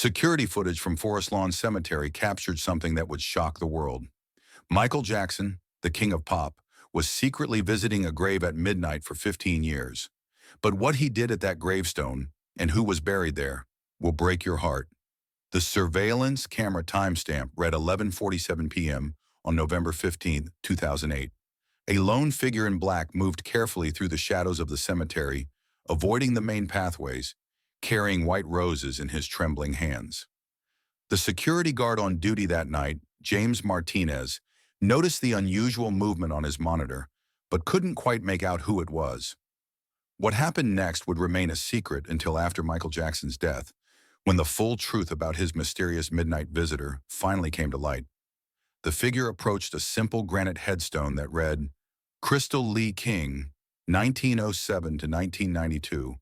Security footage from Forest Lawn Cemetery captured something that would shock the world. Michael Jackson, the king of pop, was secretly visiting a grave at midnight for 15 years. But what he did at that gravestone, and who was buried there, will break your heart. The surveillance camera timestamp read 11:47 p.m. on November 15, 2008. A lone figure in black moved carefully through the shadows of the cemetery, avoiding the main pathways, carrying white roses in his trembling hands. The security guard on duty that night, James Martinez, noticed the unusual movement on his monitor, but couldn't quite make out who it was. What happened next would remain a secret until after Michael Jackson's death, when the full truth about his mysterious midnight visitor finally came to light. The figure approached a simple granite headstone that read, Crystal Lee King, 1907 to 1992,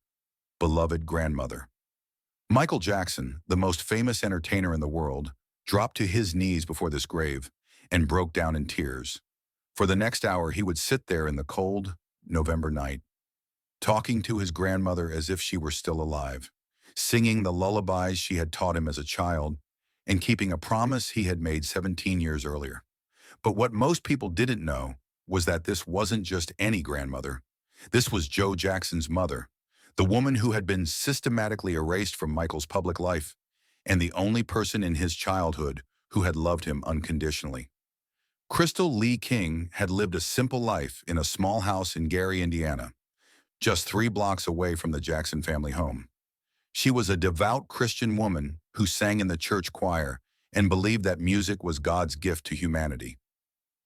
beloved grandmother. Michael Jackson, the most famous entertainer in the world, dropped to his knees before this grave and broke down in tears. For the next hour, he would sit there in the cold November night, talking to his grandmother as if she were still alive, singing the lullabies she had taught him as a child, and keeping a promise he had made 17 years earlier. But what most people didn't know was that this wasn't just any grandmother. This was Joe Jackson's mother, the woman who had been systematically erased from Michael's public life, and the only person in his childhood who had loved him unconditionally. Crystal Lee King had lived a simple life in a small house in Gary, Indiana, just 3 blocks away from the Jackson family home. She was a devout Christian woman who sang in the church choir and believed that music was God's gift to humanity.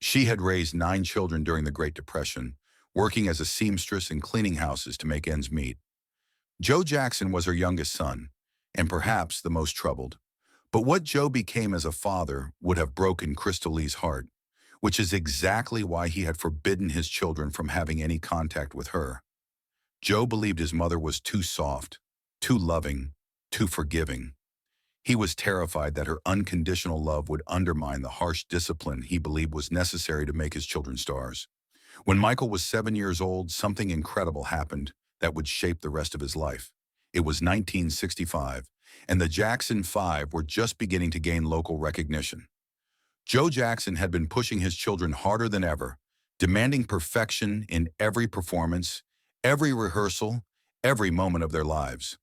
She had raised 9 children during the Great Depression, working as a seamstress and cleaning houses to make ends meet. Joe Jackson was her youngest son, and perhaps the most troubled. But what Joe became as a father would have broken Crystal Lee's heart, which is exactly why he had forbidden his children from having any contact with her. Joe believed his mother was too soft, too loving, too forgiving. He was terrified that her unconditional love would undermine the harsh discipline he believed was necessary to make his children stars. When Michael was 7 years old, something incredible happened that would shape the rest of his life. It was 1965, and the Jackson 5 were just beginning to gain local recognition. Joe Jackson had been pushing his children harder than ever, demanding perfection in every performance, every rehearsal, every moment of their lives.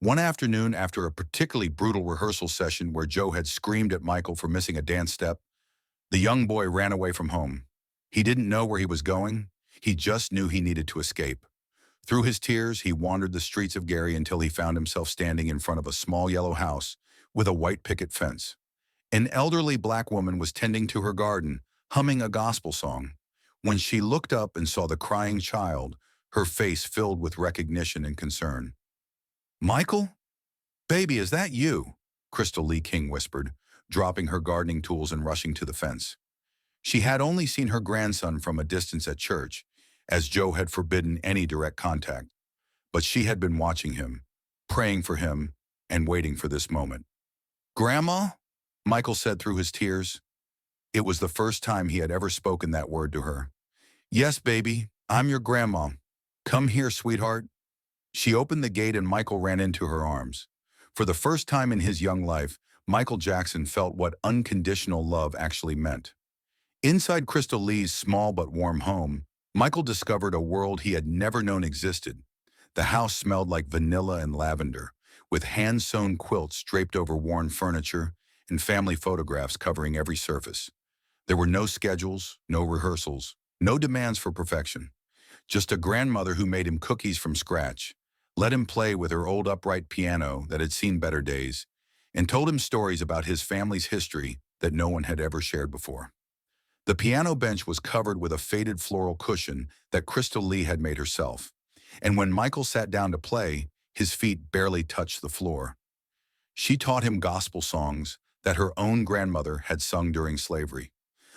One afternoon, after a particularly brutal rehearsal session where Joe had screamed at Michael for missing a dance step, the young boy ran away from home. He didn't know where he was going. He just knew he needed to escape. Through his tears, he wandered the streets of Gary until he found himself standing in front of a small yellow house with a white picket fence. An elderly black woman was tending to her garden, humming a gospel song. When she looked up and saw the crying child, her face filled with recognition and concern. "Michael? Baby, is that you?" Crystal Lee King whispered, dropping her gardening tools and rushing to the fence. She had only seen her grandson from a distance at church, as Joe had forbidden any direct contact. But she had been watching him, praying for him, and waiting for this moment. "Grandma?" Michael said through his tears. It was the first time he had ever spoken that word to her. "Yes, baby, I'm your grandma. Come here, sweetheart." She opened the gate and Michael ran into her arms. For the first time in his young life, Michael Jackson felt what unconditional love actually meant. Inside Crystal Lee's small but warm home, Michael discovered a world he had never known existed. The house smelled like vanilla and lavender, with hand-sewn quilts draped over worn furniture and family photographs covering every surface. There were no schedules, no rehearsals, no demands for perfection. Just a grandmother who made him cookies from scratch, let him play with her old upright piano that had seen better days, and told him stories about his family's history that no one had ever shared before. The piano bench was covered with a faded floral cushion that Crystal Lee had made herself, and when Michael sat down to play, his feet barely touched the floor. She taught him gospel songs that her own grandmother had sung during slavery,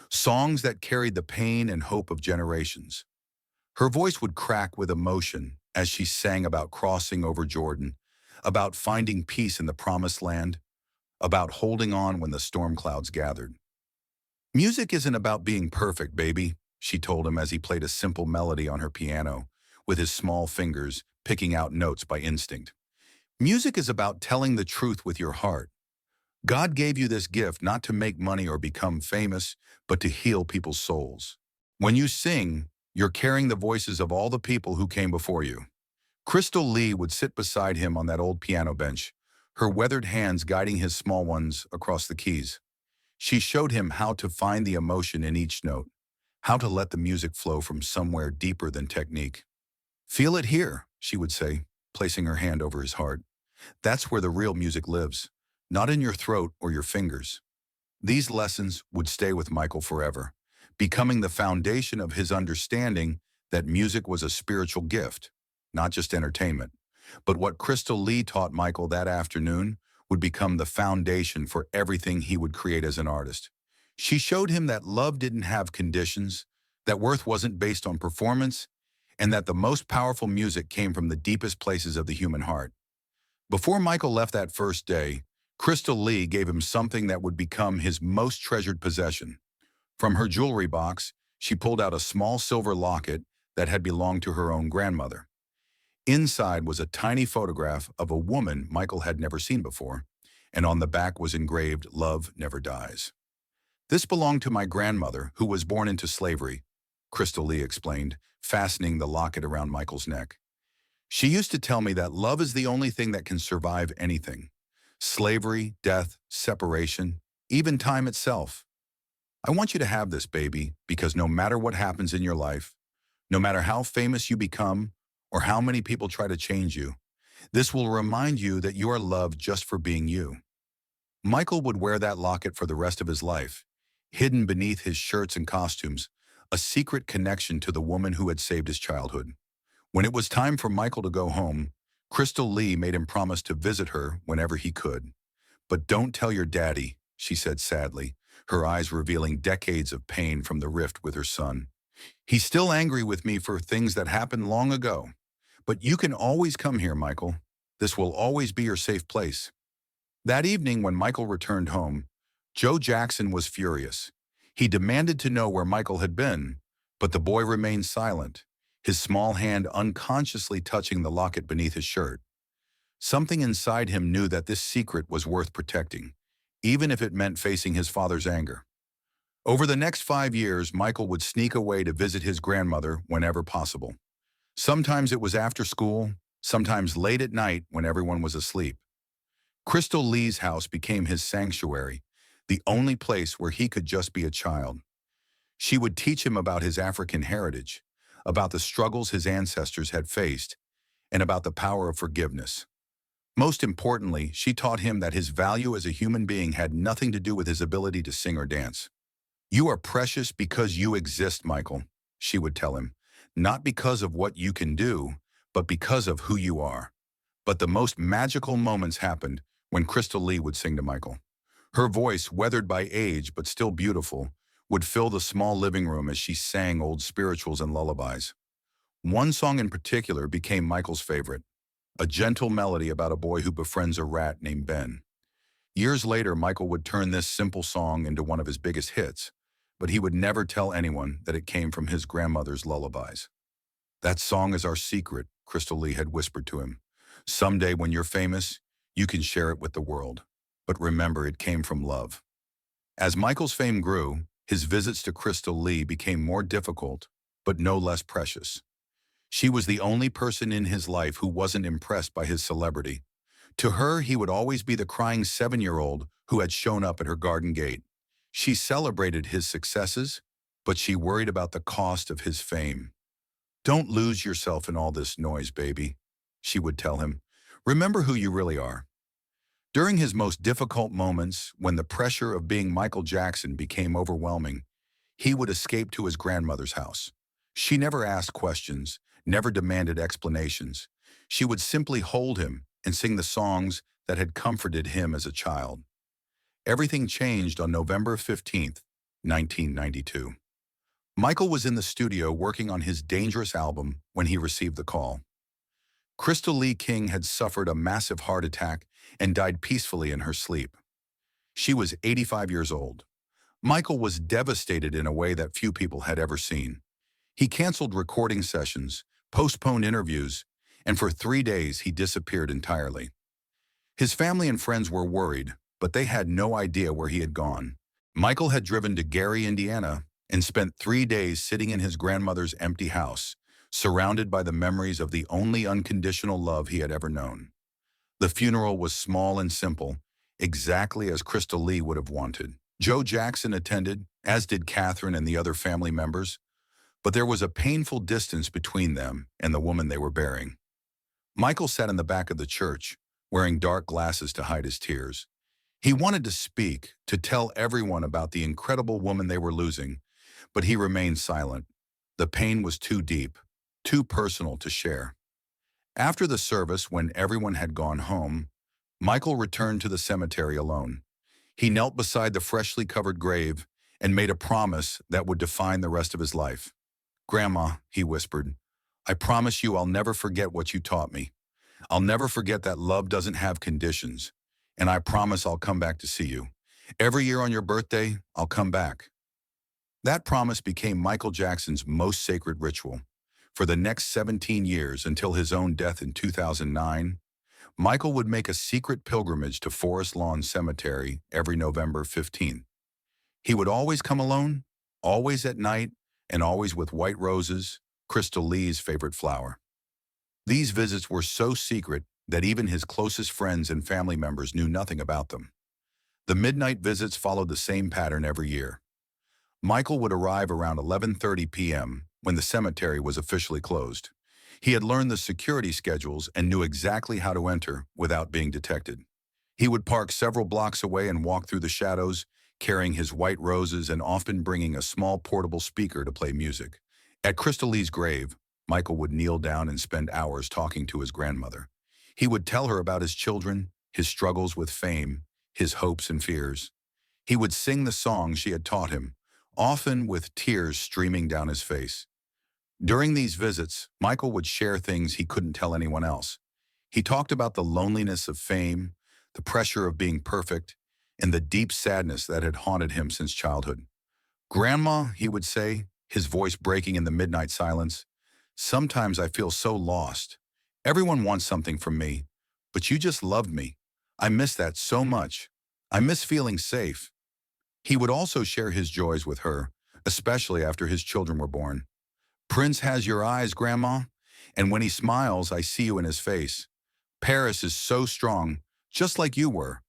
songs that carried the pain and hope of generations. Her voice would crack with emotion as she sang about crossing over Jordan, about finding peace in the promised land, about holding on when the storm clouds gathered. "Music isn't about being perfect, baby," she told him as he played a simple melody on her piano, with his small fingers picking out notes by instinct. Music is about telling the truth with your heart. God gave you this gift not to make money or become famous, but to heal people's souls. When you sing, you're carrying the voices of all the people who came before you. Crystal Lee would sit beside him on that old piano bench, her weathered hands guiding his small ones across the keys. She showed him how to find the emotion in each note, how to let the music flow from somewhere deeper than technique. Feel it here, she would say, placing her hand over his heart. That's where the real music lives, not in your throat or your fingers. These lessons would stay with Michael forever, becoming the foundation of his understanding that music was a spiritual gift, not just entertainment. But what Crystal Lee taught Michael that afternoon would become the foundation for everything he would create as an artist. She showed him that love didn't have conditions, that worth wasn't based on performance, and that the most powerful music came from the deepest places of the human heart. Before Michael left that first day, Crystal Lee gave him something that would become his most treasured possession. From her jewelry box, she pulled out a small silver locket that had belonged to her own grandmother. Inside was a tiny photograph of a woman Michael had never seen before, and on the back was engraved, "Love never dies." "This belonged to my grandmother, who was born into slavery," Crystal Lee explained, fastening the locket around Michael's neck. "She used to tell me that love is the only thing that can survive anything. Slavery, death, separation, even time itself. I want you to have this, baby, because no matter what happens in your life, no matter how famous you become or how many people try to change you, this will remind you that you are loved just for being you." Michael would wear that locket for the rest of his life, hidden beneath his shirts and costumes, a secret connection to the woman who had saved his childhood. When it was time for Michael to go home, Crystal Lee made him promise to visit her whenever he could. "But don't tell your daddy," she said sadly, her eyes revealing decades of pain from the rift with her son. "He's still angry with me for things that happened long ago. But you can always come here, Michael. This will always be your safe place." That evening, when Michael returned home, Joe Jackson was furious. He demanded to know where Michael had been, but the boy remained silent, his small hand unconsciously touching the locket beneath his shirt. Something inside him knew that this secret was worth protecting, even if it meant facing his father's anger. Over the next 5 years, Michael would sneak away to visit his grandmother whenever possible. Sometimes it was after school, sometimes late at night when everyone was asleep. Crystal Lee's house became his sanctuary, the only place where he could just be a child. She would teach him about his African heritage, about the struggles his ancestors had faced, and about the power of forgiveness. Most importantly, she taught him that his value as a human being had nothing to do with his ability to sing or dance. "You are precious because you exist, Michael," she would tell him, "not because of what you can do, but because of who you are." But the most magical moments happened when Crystal Lee would sing to Michael. Her voice, weathered by age but still beautiful, would fill the small living room as she sang old spirituals and lullabies. One song in particular became Michael's favorite, a gentle melody about a boy who befriends a rat named Ben. Years later, Michael would turn this simple song into one of his biggest hits, but he would never tell anyone that it came from his grandmother's lullabies. "That song is our secret," Crystal Lee had whispered to him. "Someday when you're famous, you can share it with the world. But remember, it came from love." As Michael's fame grew, his visits to Crystal Lee became more difficult, but no less precious. She was the only person in his life who wasn't impressed by his celebrity. To her, he would always be the crying 7-year-old who had shown up at her garden gate. She celebrated his successes, but she worried about the cost of his fame. "Don't lose yourself in all this noise, baby," she would tell him. "Remember who you really are." During his most difficult moments, when the pressure of being Michael Jackson became overwhelming, he would escape to his grandmother's house. She never asked questions, never demanded explanations. She would simply hold him and sing the songs that had comforted him as a child. Everything changed on November 15th, 1992. Michael was in the studio working on his Dangerous album when he received the call. Crystal Lee King had suffered a massive heart attack and died peacefully in her sleep. She was 85 years old. Michael was devastated in a way that few people had ever seen. He canceled recording sessions, postponed interviews, and for 3 days he disappeared entirely. His family and friends were worried, but they had no idea where he had gone. Michael had driven to Gary, Indiana, and spent 3 days sitting in his grandmother's empty house, surrounded by the memories of the only unconditional love he had ever known. The funeral was small and simple, exactly as Crystal Lee would have wanted. Joe Jackson attended, as did Catherine and the other family members, but there was a painful distance between them and the woman they were burying. Michael sat in the back of the church, wearing dark glasses to hide his tears. He wanted to speak, to tell everyone about the incredible woman they were losing, but he remained silent. The pain was too deep, too personal to share. After the service, when everyone had gone home, Michael returned to the cemetery alone. He knelt beside the freshly covered grave and made a promise that would define the rest of his life. "Grandma," he whispered, "I promise you I'll never forget what you taught me. I'll never forget that love doesn't have conditions, and I promise I'll come back to see you. Every year on your birthday, I'll come back." That promise became Michael Jackson's most sacred ritual. For the next 17 years, until his own death in 2009, Michael would make a secret pilgrimage to Forest Lawn Cemetery every November 15th. He would always come alone, always at night, and always with white roses, Crystal Lee's favorite flower. These visits were so secret that even his closest friends and family members knew nothing about them. The midnight visits followed the same pattern every year. Michael would arrive around 11:30 p.m. when the cemetery was officially closed. He had learned the security schedules and knew exactly how to enter without being detected. He would park several blocks away and walk through the shadows, carrying his white roses and often bringing a small portable speaker to play music. At Crystal Lee's grave, Michael would kneel down and spend hours talking to his grandmother. He would tell her about his children, his struggles with fame, his hopes and fears. He would sing the songs she had taught him, often with tears streaming down his face. During these visits, Michael would share things he couldn't tell anyone else. He talked about the loneliness of fame, the pressure of being perfect, and the deep sadness that had haunted him since childhood. "Grandma," he would say, his voice breaking in the midnight silence, "sometimes I feel so lost. Everyone wants something from me, but you just loved me. I miss that so much. I miss feeling safe." He would also share his joys with her, especially after his children were born. "Prince has your eyes, Grandma, and when he smiles, I see you in his face. Paris is so strong, just like you were.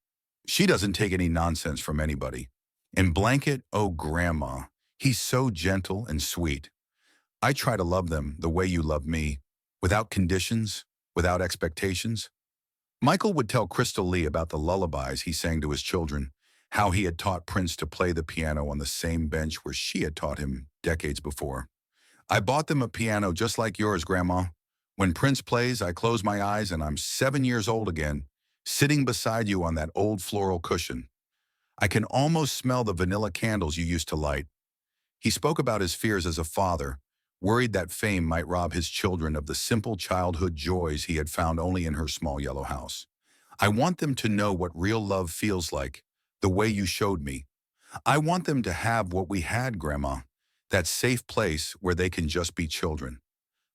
She doesn't take any nonsense from anybody. And Blanket, oh Grandma, he's so gentle and sweet. I try to love them the way you love me, without conditions, without expectations." Michael would tell Crystal Lee about the lullabies he sang to his children, how he had taught Prince to play the piano on the same bench where she had taught him decades before. "I bought them a piano just like yours, Grandma. When Prince plays, I close my eyes and I'm 7 years old again, sitting beside you on that old floral cushion. I can almost smell the vanilla candles you used to light." He spoke about his fears as a father, worried that fame might rob his children of the simple childhood joys he had found only in her small yellow house. "I want them to know what real love feels like, the way you showed me. I want them to have what we had, Grandma, that safe place where they can just be children."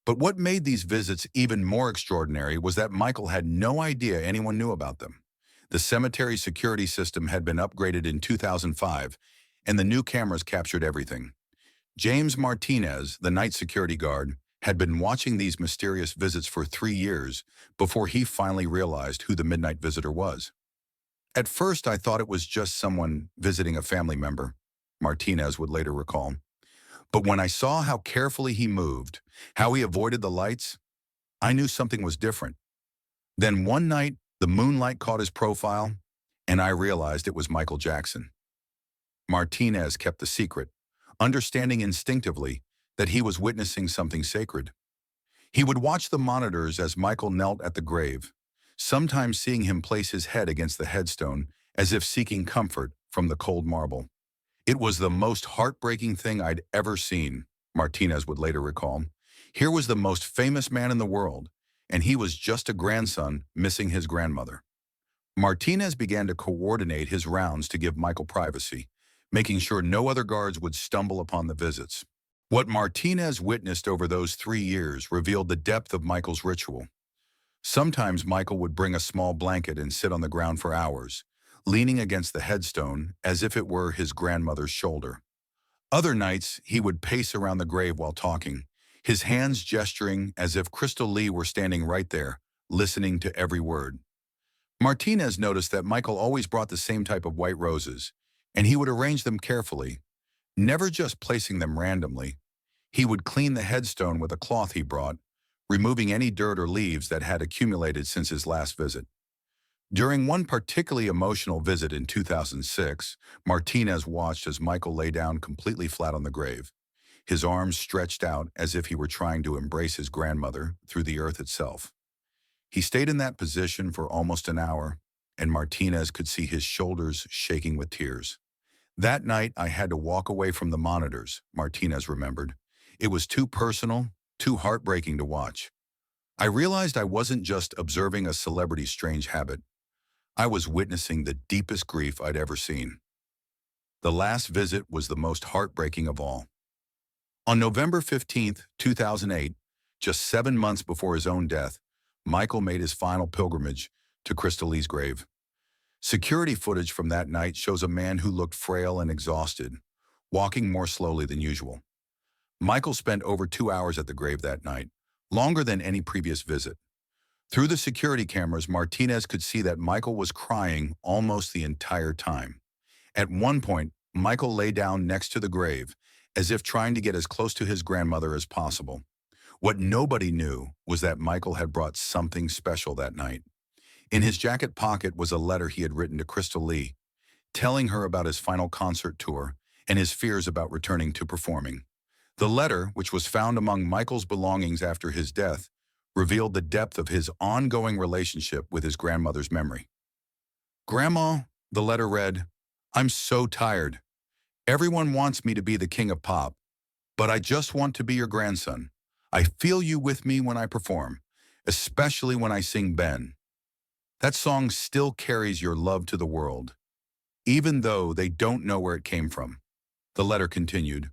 But what made these visits even more extraordinary was that Michael had no idea anyone knew about them. The cemetery security system had been upgraded in 2005, and the new cameras captured everything. James Martinez, the night security guard, had been watching these mysterious visits for 3 years before he finally realized who the midnight visitor was. "At first, I thought it was just someone visiting a family member," Martinez would later recall. "But when I saw how carefully he moved, how he avoided the lights, I knew something was different. Then one night, the moonlight caught his profile, and I realized it was Michael Jackson." Martinez kept the secret, understanding instinctively that he was witnessing something sacred. He would watch the monitors as Michael knelt at the grave, sometimes seeing him place his head against the headstone as if seeking comfort from the cold marble. "It was the most heartbreaking thing I'd ever seen," Martinez would later recall. "Here was the most famous man in the world, and he was just a grandson missing his grandmother." Martinez began to coordinate his rounds to give Michael privacy, making sure no other guards would stumble upon the visits. What Martinez witnessed over those 3 years revealed the depth of Michael's ritual. Sometimes Michael would bring a small blanket and sit on the ground for hours, leaning against the headstone as if it were his grandmother's shoulder. Other nights, he would pace around the grave while talking, his hands gesturing as if Crystal Lee were standing right there, listening to every word. Martinez noticed that Michael always brought the same type of white roses, and he would arrange them carefully, never just placing them randomly. He would clean the headstone with a cloth he brought, removing any dirt or leaves that had accumulated since his last visit. During one particularly emotional visit in 2006, Martinez watched as Michael lay down completely flat on the grave, his arms stretched out as if he were trying to embrace his grandmother through the earth itself. He stayed in that position for almost an hour, and Martinez could see his shoulders shaking with tears. That night, I had to walk away from the monitors, Martinez remembered. It was too personal, too heartbreaking to watch. I realized I wasn't just observing a celebrity's strange habit. I was witnessing the deepest grief I'd ever seen. The last visit was the most heartbreaking of all. On November 15, 2008, just 7 months before his own death, Michael made his final pilgrimage to Crystal Lee's grave. Security footage from that night shows a man who looked frail and exhausted, walking more slowly than usual. Michael spent over 2 hours at the grave that night, longer than any previous visit. Through the security cameras, Martinez could see that Michael was crying almost the entire time. At one point, Michael lay down next to the grave, as if trying to get as close to his grandmother as possible. What nobody knew was that Michael had brought something special that night. In his jacket pocket was a letter he had written to Crystal Lee, telling her about his final concert tour and his fears about returning to performing. The letter, which was found among Michael's belongings after his death, revealed the depth of his ongoing relationship with his grandmother's memory. "Grandma," the letter read, "I'm so tired. Everyone wants me to be the king of pop, but I just want to be your grandson. I feel you with me when I perform, especially when I sing Ben. That song still carries your love to the world, even though they don't know where it came from." The letter continued,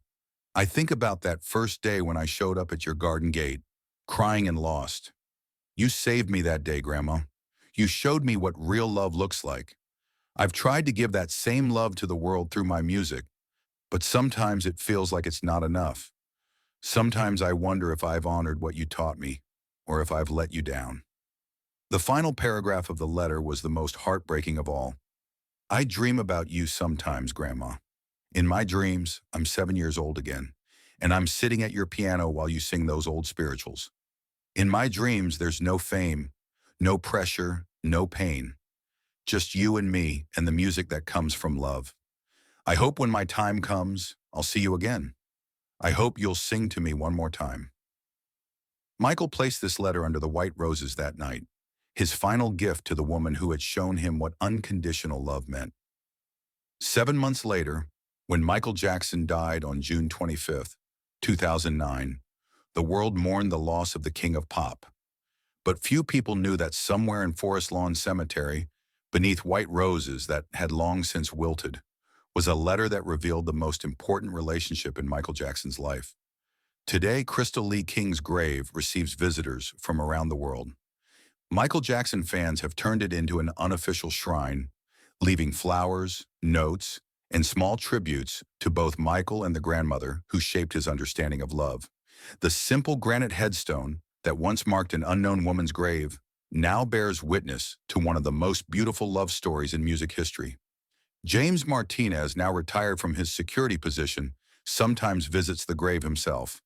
"I think about that first day when I showed up at your garden gate, crying and lost. You saved me that day, Grandma. You showed me what real love looks like. I've tried to give that same love to the world through my music, but sometimes it feels like it's not enough. Sometimes I wonder if I've honored what you taught me, or if I've let you down." The final paragraph of the letter was the most heartbreaking of all. "I dream about you sometimes, Grandma. In my dreams, I'm 7 years old again, and I'm sitting at your piano while you sing those old spirituals. In my dreams, there's no fame, no pressure, no pain. Just you and me and the music that comes from love. I hope when my time comes, I'll see you again. I hope you'll sing to me one more time." Michael placed this letter under the white roses that night, his final gift to the woman who had shown him what unconditional love meant. 7 months later, when Michael Jackson died on June 25, 2009, the world mourned the loss of the king of pop. But few people knew that somewhere in Forest Lawn Cemetery, beneath white roses that had long since wilted, was a letter that revealed the most important relationship in Michael Jackson's life. Today, Crystal Lee King's grave receives visitors from around the world. Michael Jackson fans have turned it into an unofficial shrine, leaving flowers, notes, and small tributes to both Michael and the grandmother who shaped his understanding of love. The simple granite headstone that once marked an unknown woman's grave now bears witness to one of the most beautiful love stories in music history. James Martinez, now retired from his security position, sometimes visits the grave himself.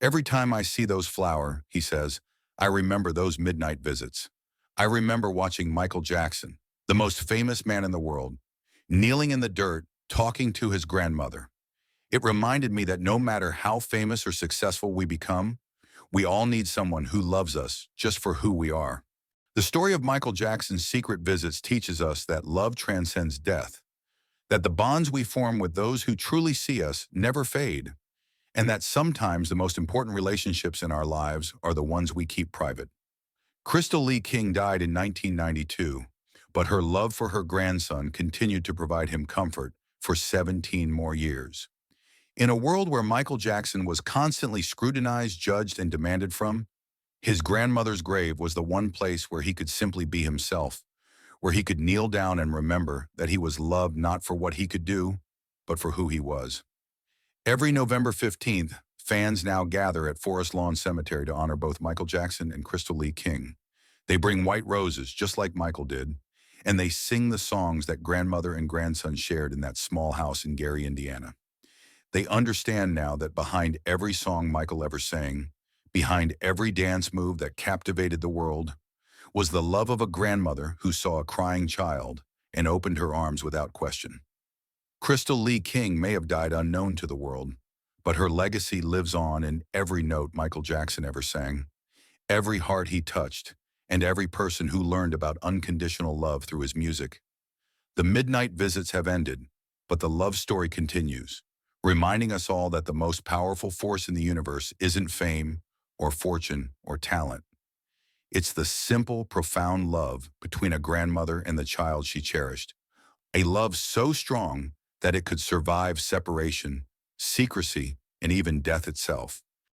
"Every time I see those flowers," he says, "I remember those midnight visits. I remember watching Michael Jackson, the most famous man in the world, kneeling in the dirt, talking to his grandmother. It reminded me that no matter how famous or successful we become, we all need someone who loves us just for who we are." The story of Michael Jackson's secret visits teaches us that love transcends death, that the bonds we form with those who truly see us never fade, and that sometimes the most important relationships in our lives are the ones we keep private. Crystal Lee King died in 1992, but her love for her grandson continued to provide him comfort for 17 more years. In a world where Michael Jackson was constantly scrutinized, judged, and demanded from, His grandmother's grave was the one place where he could simply be himself, where he could kneel down and remember that he was loved not for what he could do, but for who he was. Every November 15th, fans now gather at Forest Lawn Cemetery to honor both Michael Jackson and Crystal Lee King. They bring white roses, just like Michael did, and they sing the songs that grandmother and grandson shared in that small house in Gary, Indiana. They understand now that behind every song Michael ever sang, behind every dance move that captivated the world, was the love of a grandmother who saw a crying child and opened her arms without question. Crystal Lee King may have died unknown to the world, but her legacy lives on in every note Michael Jackson ever sang, every heart he touched, and every person who learned about unconditional love through his music. The midnight visits have ended, but the love story continues, reminding us all that the most powerful force in the universe isn't fame or fortune or talent. It's the simple, profound love between a grandmother and the child she cherished. A love so strong that it could survive separation, secrecy, and even death itself.